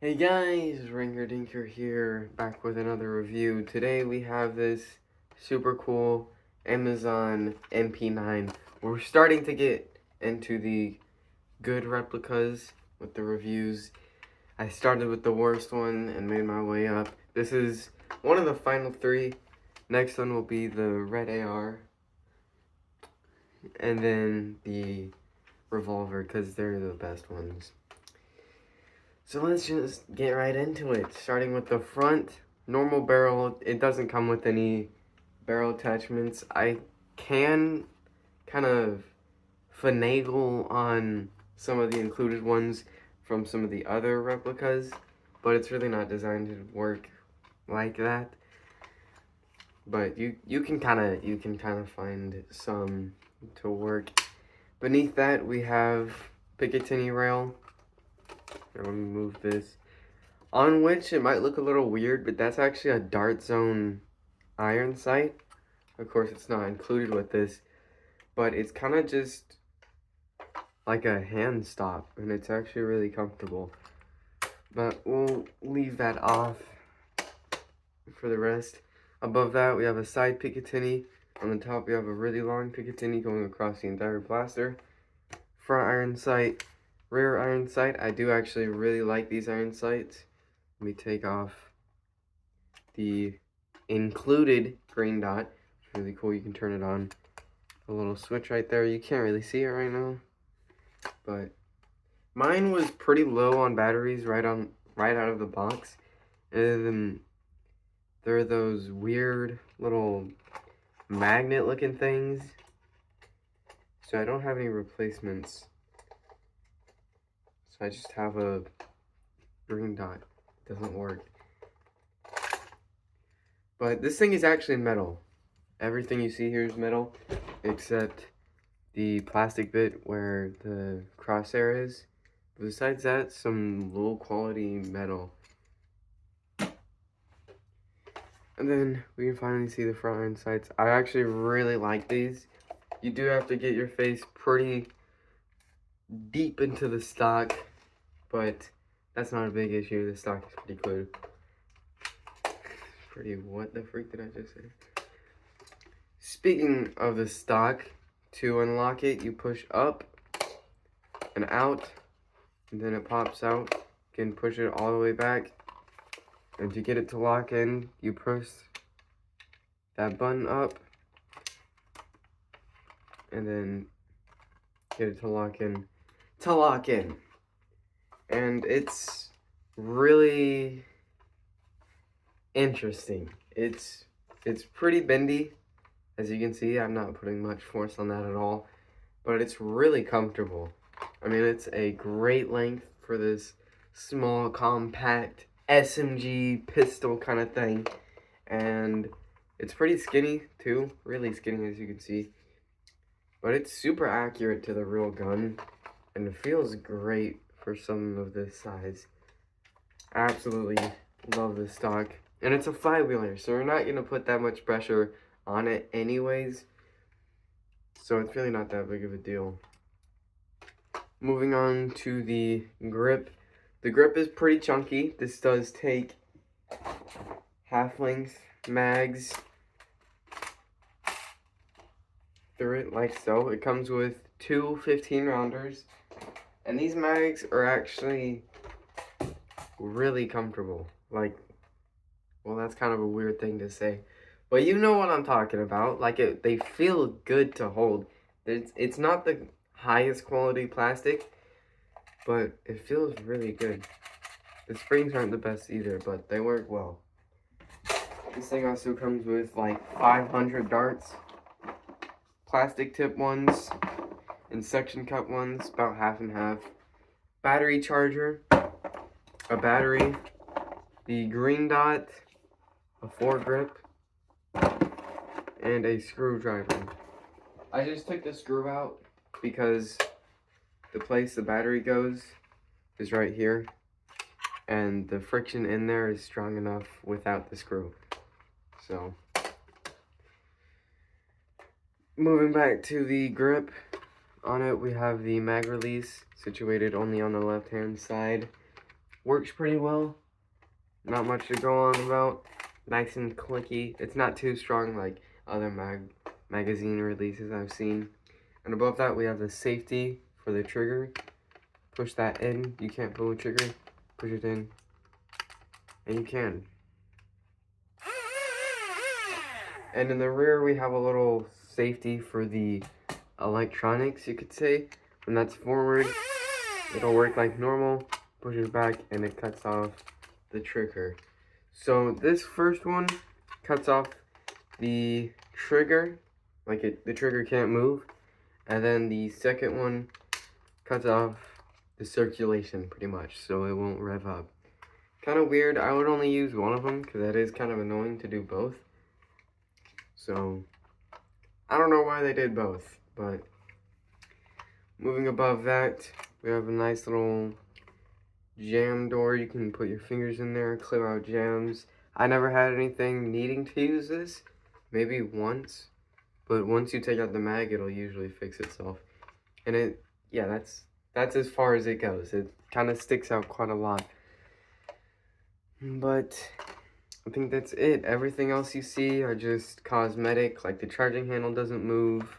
Hey guys, Ringer Dinker here, back with another review. Today we have this super cool Amazon MP9. We're starting to get into the good replicas with the reviews. I started with the worst one and made my way up. This is one of the final three. Next one will be the Red AR, and then the Revolver, because they're the best ones. So let's just get right into it, starting with the front. Normal barrel, it doesn't come with any barrel attachments. I can kind of finagle on some of the included ones from some of the other replicas, but it's really not designed to work like that. But you can kind of find some to work. Beneath that we have Picatinny rail. Let me move this. On which it might look a little weird, but that's actually a dart zone iron sight. Of course, it's not included with this, but it's kind of just like a hand stop, and it's actually really comfortable. But we'll leave that off for the rest. Above that, we have a side Picatinny. On the top, we have a really long Picatinny going across the entire blaster. Front iron sight, rear iron sight. I do actually really like these iron sights. Let me take off the included green dot. It's really cool. You can turn it on. A little switch right there. You can't really see it right now, but mine was pretty low on batteries right out of the box. And then there are those weird little magnet looking things. So I don't have any replacements. So I just have a green dot. It doesn't work. But this thing is actually metal. Everything you see here is metal, except the plastic bit where the crosshair is. Besides that, some low quality metal. And then we can finally see the front end sights. I actually really like these. You do have to get your face pretty deep into the stock, but that's not a big issue. The stock is pretty clear. What the freak did I just say? Speaking of the stock, to unlock it, you push up and out, and then it pops out. You can push it all the way back, and to get it to lock in, you press that button up, and then get it to lock in. And it's really interesting. It's pretty bendy. As you can see, I'm not putting much force on that at all, but it's really comfortable. I mean, it's a great length for this small, compact SMG pistol kind of thing, and it's pretty skinny too, really skinny as you can see, but it's super accurate to the real gun, and it feels great for something of this size. Absolutely love this stock, and it's a 5-wheeler, so we're not going to put that much pressure on it anyways, so it's really not that big of a deal. Moving on to the grip. The grip is pretty chunky. This does take half-length mags through it like so. It comes with two 15-rounders, and these mags are actually really comfortable. Like, well, that's kind of a weird thing to say, but you know what I'm talking about. Like, they feel good to hold. It's not the highest quality plastic, but it feels really good. The springs aren't the best either, but they work well. This thing also comes with like 500 darts, plastic tip ones, and suction cup ones, about half and half. Battery charger, a battery, the green dot, a foregrip, and a screwdriver. I just took the screw out because the place the battery goes is right here, and the friction in there is strong enough without the screw. So, moving back to the grip, on it we have the mag release situated only on the left hand side. Works pretty well. Not much to go on about. Nice and clicky. It's not too strong like other magazine releases I've seen. And above that, we have the safety for the trigger. Push that in. You can't pull the trigger. Push it in. And you can. And in the rear, we have a little safety for the electronics, you could say. When that's forward, it'll work like normal. Push it back, and it cuts off the trigger. So this first one cuts off the trigger, like the trigger can't move. And then the second one cuts off the circulation pretty much, so it won't rev up. Kind of weird. I would only use one of them because that is kind of annoying to do both. So I don't know why they did both, but moving above that, we have a nice little jam door. You can put your fingers in there and clear out jams. I never had anything needing to use this, maybe once, but once you take out the mag, it'll usually fix itself. And yeah, that's as far as it goes. It kind of sticks out quite a lot. But I think that's it. Everything else you see are just cosmetic, like the charging handle doesn't move.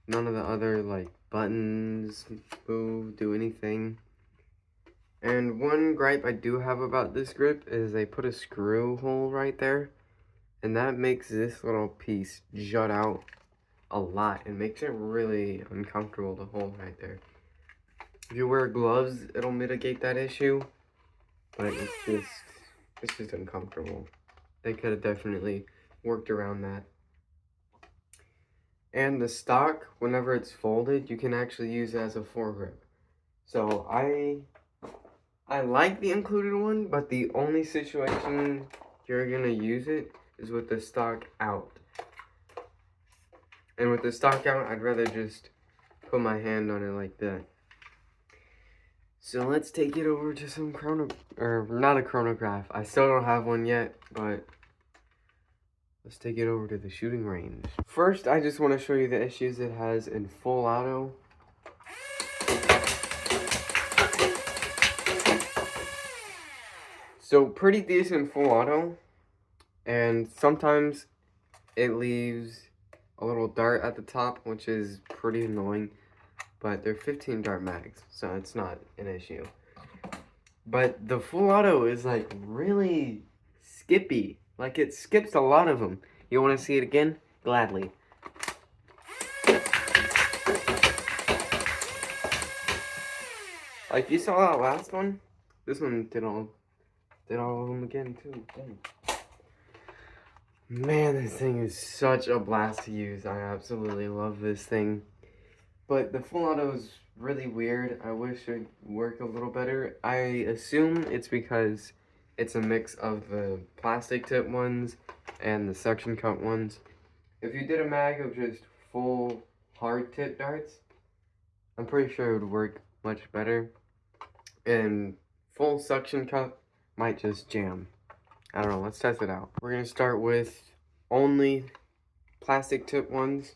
None of the other like buttons move, do anything. And one gripe I do have about this grip is they put a screw hole right there, and that makes this little piece jut out a lot and makes it really uncomfortable to hold right there. If you wear gloves, it'll mitigate that issue, but it's just uncomfortable. They could have definitely worked around that. And the stock, whenever it's folded, you can actually use it as a foregrip. So I like the included one, but the only situation you're gonna use it is with the stock out. And with the stock out, I'd rather just put my hand on it like that. So let's take it over to some not a chronograph. I still don't have one yet, but let's take it over to the shooting range. First, I just want to show you the issues it has in full auto. So pretty decent full auto, and sometimes it leaves a little dart at the top, which is pretty annoying, but they're 15 dart mags, so it's not an issue. But the full auto is like really skippy, like it skips a lot of them. You want to see it again? Gladly. Like you saw that last one, this one did all of them again too. Dang. Man, this thing is such a blast to use. I absolutely love this thing. But the full auto is really weird. I wish it would work a little better. I assume it's because it's a mix of the plastic tip ones and the suction cup ones. If you did a mag of just full hard tip darts, I'm pretty sure it would work much better. And full suction cup might just jam. I don't know, let's test it out. We're gonna start with only plastic tip ones.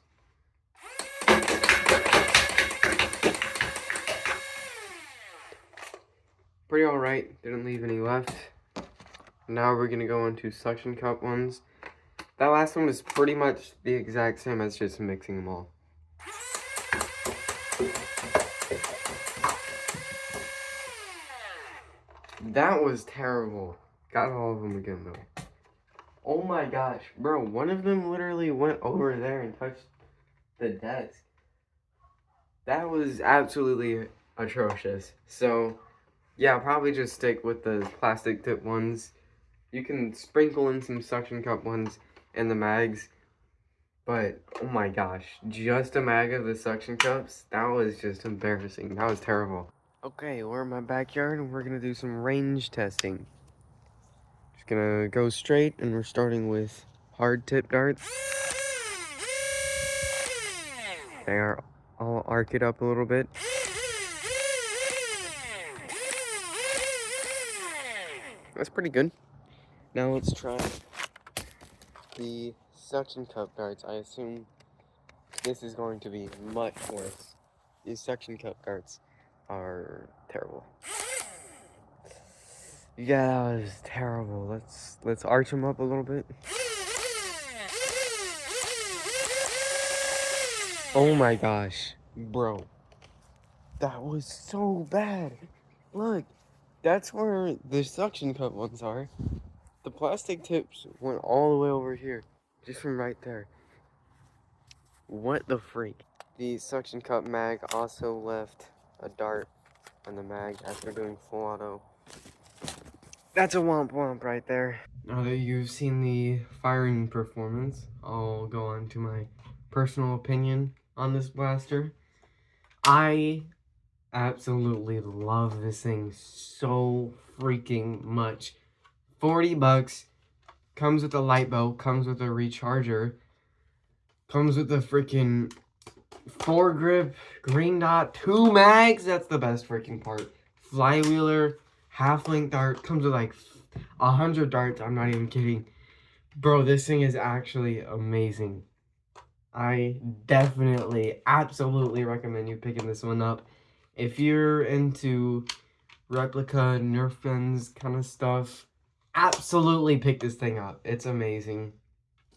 Pretty alright, didn't leave any left. Now we're gonna go into suction cup ones. That last one was pretty much the exact same as just mixing them all. That was terrible. Got all of them again though. Oh my gosh, bro, one of them literally went over there and touched the desk. That was absolutely atrocious. So, yeah, I'll probably just stick with the plastic tip ones. You can sprinkle in some suction cup ones in the mags. But, oh my gosh, just a mag of the suction cups? That was just embarrassing. That was terrible. Okay, we're in my backyard and we're gonna do some range testing. Just gonna go straight and we're starting with hard tip darts. They are all arced up a little bit. That's pretty good. Now let's try the suction cup darts. I assume this is going to be much worse. These suction cup darts are terrible. Yeah, that was terrible. Let's arch him up a little bit. Oh my gosh, bro. That was so bad. Look, that's where the suction cup ones are. The plastic tips went all the way over here, just from right there. What the freak? The suction cup mag also left a dart on the mag after doing full auto. That's a womp womp right there. Now that you've seen the firing performance, I'll go on to my personal opinion on this blaster. I absolutely love this thing so freaking much. 40 bucks, comes with a light bulb, comes with a recharger, comes with a freaking 4-grip, green dot, 2 mags, that's the best freaking part. Flywheeler, half-length dart, comes with like 100 darts, I'm not even kidding. Bro, this thing is actually amazing. I definitely, absolutely recommend you picking this one up. If you're into replica Nerf guns kind of stuff, absolutely pick this thing up. It's amazing.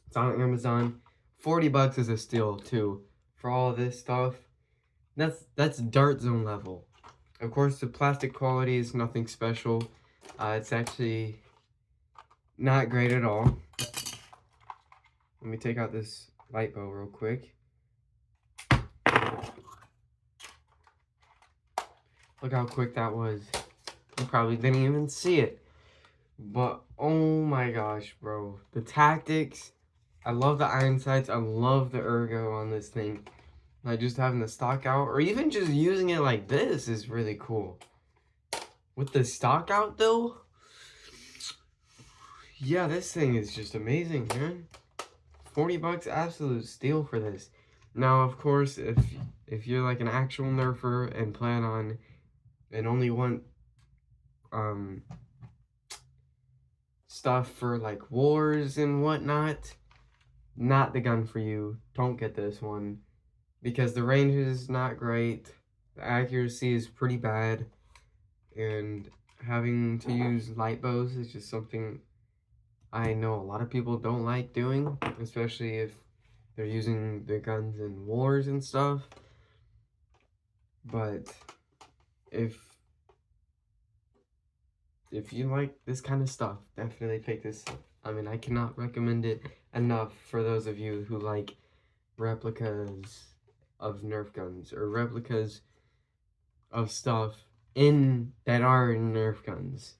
It's on Amazon. 40 bucks is a steal too. For all this stuff, that's dart zone level. Of course, the plastic quality is nothing special. It's actually not great at all. Let me take out this light bulb real quick. Look how quick that was. You probably didn't even see it. But, oh my gosh, bro. The tactics. I love the iron sights. I love the ergo on this thing. Like, just having the stock out, or even just using it like this is really cool. With the stock out, though, yeah, this thing is just amazing, man. 40 bucks, absolute steal for this. Now, of course, if you're like an actual nerfer and plan on and only want stuff for like wars and whatnot, not the gun for you. Don't get this one because the range is not great, the accuracy is pretty bad, and having to use light bows is just something I know a lot of people don't like doing, especially if they're using their guns in wars and stuff. But if you like this kind of stuff, definitely pick this up. I mean, I cannot recommend it enough for those of you who like replicas of Nerf guns or replicas of stuff that are Nerf guns.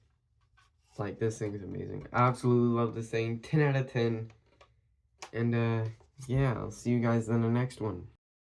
Like, this thing is amazing. I absolutely love this thing. 10 out of 10. And yeah, I'll see you guys in the next one.